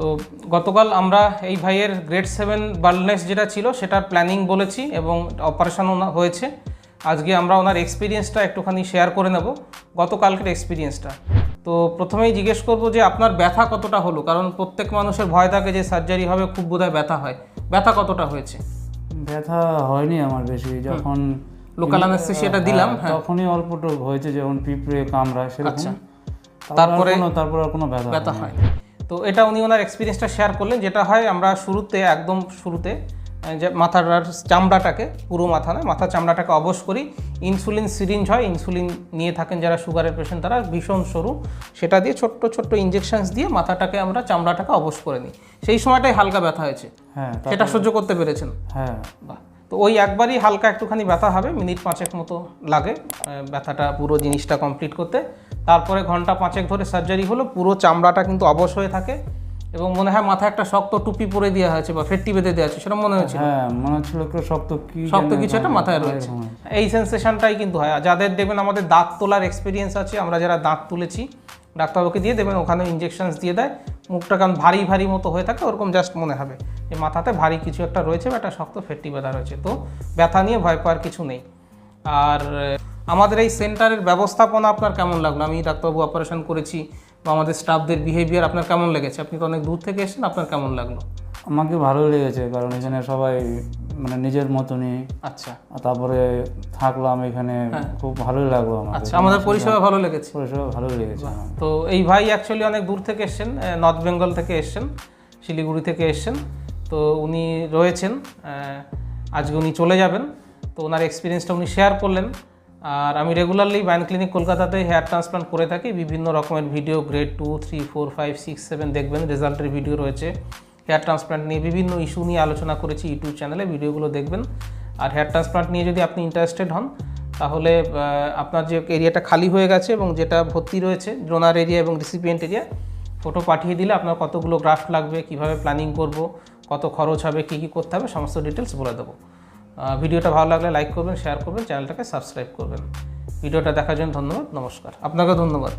তো গতকাল আমরা এই ভাইয়ের গ্রেড 7 বার্লনেস যেটা ছিল সেটার প্ল্যানিং বলেছি এবং অপারেশন হয়েছে। আজকে আমরা ওনার এক্সপিরিয়েন্সটা একটুখানি শেয়ার করে নেব, গতকালকের এক্সপিরিয়েন্সটা। তো প্রথমেই জিজ্ঞেস করব যে আপনার ব্যথা কতটা হলো, কারণ প্রত্যেক মানুষের ভয় থাকে যে সার্জারি হবে, খুব বোধহয় ব্যথা হয়। ব্যথা কতটা হয়েছে? ব্যথা হয়নি আমার বেশি, যখন লোকাল অ্যানেস্থেসিয়াটা দিলাম তখনই অল্পটুক হয়েছে, যেমন পিঁপড়ে কামড়ায় সেরকম। আচ্ছা, তারপর আর কোনো ব্যথা হয়। তো এটা উনি ওনার এক্সপিরিয়েন্সটা শেয়ার করলেন। যেটা হয়, আমরা একদম শুরুতে যে মাথার চামড়াটাকে, পুরো মাথা নয়, মাথার চামড়াটাকে অবশ করি। ইনসুলিন সিরিঞ্জ হয়, ইনসুলিন নিয়ে থাকেন যারা সুগারের পেশেন্ট তারা, ভীষণ সরু, সেটা দিয়ে ছোট্ট ছোট্ট ইঞ্জেকশনস দিয়ে মাথাটাকে আমরা চামড়াটাকে অবশ করে নিই। সেই সময়টাই হালকা ব্যথা হয়েছে, সেটা সহ্য করতে পেরেছেন? হ্যাঁ। বাহ। তো ওই একবারই হালকা একটুখানি ব্যথা হবে, মিনিট 5 মতো লাগে ব্যথাটা পুরো জিনিসটা কমপ্লিট করতে। তারপরে ঘন্টা 5 ধরে সার্জারি হলো, পুরো চামড়াটা কিন্তু অবশ হয়ে থাকে এবং মনে হয় মাথায় একটা শক্ত টুপি পরে দেওয়া হয়েছে বা ফেট্টি বেঁধে দেওয়া হয়েছে, সেটা মনে হয়েছিল। হ্যাঁ, মনে হচ্ছিল শক্ত কিছু একটা মাথায় রয়েছে। এই সেন্সেশনটাই কিন্তু হয়। যাদের দেবেন আমাদের দাঁত তোলার এক্সপিরিয়েন্স আছে, আমরা যারা দাঁত তুলেছি ডাক্তারবাবুকে দিয়ে দেবেন, ওখানে ইঞ্জেকশনস দিয়ে দেয়, মুখটা কারণ ভারী ভারী মতো হয়ে থাকে, ওরকম জাস্ট মনে হবে যে মাথাতে ভারী কিছু একটা রয়েছে বা একটা শক্ত ফেট্টি বাঁধা রয়েছে। তো ব্যথা নিয়ে ভয় পাওয়ার কিছু নেই। আর আমাদের এই সেন্টারের ব্যবস্থাপনা আপনার কেমন লাগলো? আমি ডাক্তারবাবু অপারেশন করেছি বা আমাদের স্টাফদের বিহেভিয়ার আপনার কেমন লেগেছে? আপনি তো অনেক দূর থেকে এসেছেন, আপনার কেমন লাগলো? আমাকে ভালো লেগেছে, কারণ এখানে সবাই মানে নিজের মতনই। আচ্ছা, তারপরে থাকলাম এখানে, খুব ভালোই লাগলো আমার। আচ্ছা, আমাদের পরিষেবা ভালো লেগেছে? পরিষেবা ভালো লেগেছে। তো এই ভাই অ্যাকচুয়ালি অনেক দূর থেকে এসেছেন, নর্থ বেঙ্গল থেকে এসেছেন, শিলিগুড়ি থেকে এসেছেন। তো উনি রয়েছেন, আজকে উনি চলে যাবেন। তো ওনার এক্সপিরিয়েন্সটা উনি শেয়ার করলেন। আর আমি রেগুলারলি বায়ন ক্লিনিক কলকাতাতে হেয়ার ট্রান্সপ্লান্ট করে থাকি। বিভিন্ন রকমের ভিডিও, গ্রেড 2, 3, 4, 5, 6, 7 দেখবেন, রেজাল্টের ভিডিও রয়েছে। হেয়ার ট্রান্সপ্লান্ট নিয়ে বিভিন্ন ইস্যু নিয়ে আলোচনা করেছি ইউটিউব চ্যানেলে, ভিডিওগুলো দেখবেন। আর হেয়ার ট্রান্সপ্লান্ট নিয়ে যদি আপনি ইন্টারেস্টেড হন, তাহলে আপনার যে এরিয়াটা খালি হয়ে গেছে এবং যেটা ভর্তি রয়েছে, ডোনার এরিয়া এবং রিসিপিয়েন্ট এরিয়া, ফটো পাঠিয়ে দিলে আপনার কতগুলো গ্রাফট লাগবে, কিভাবে প্ল্যানিং করব, কত খরচ হবে, কী কী করতে হবে, সমস্ত ডিটেলস বলে দেবো। ভিডিওটা ভালো লাগলে লাইক করবেন, শেয়ার করবেন, চ্যানেলটাকে সাবস্ক্রাইব করবেন। ভিডিওটা দেখার জন্য ধন্যবাদ, নমস্কার। আপনাকে ধন্যবাদ।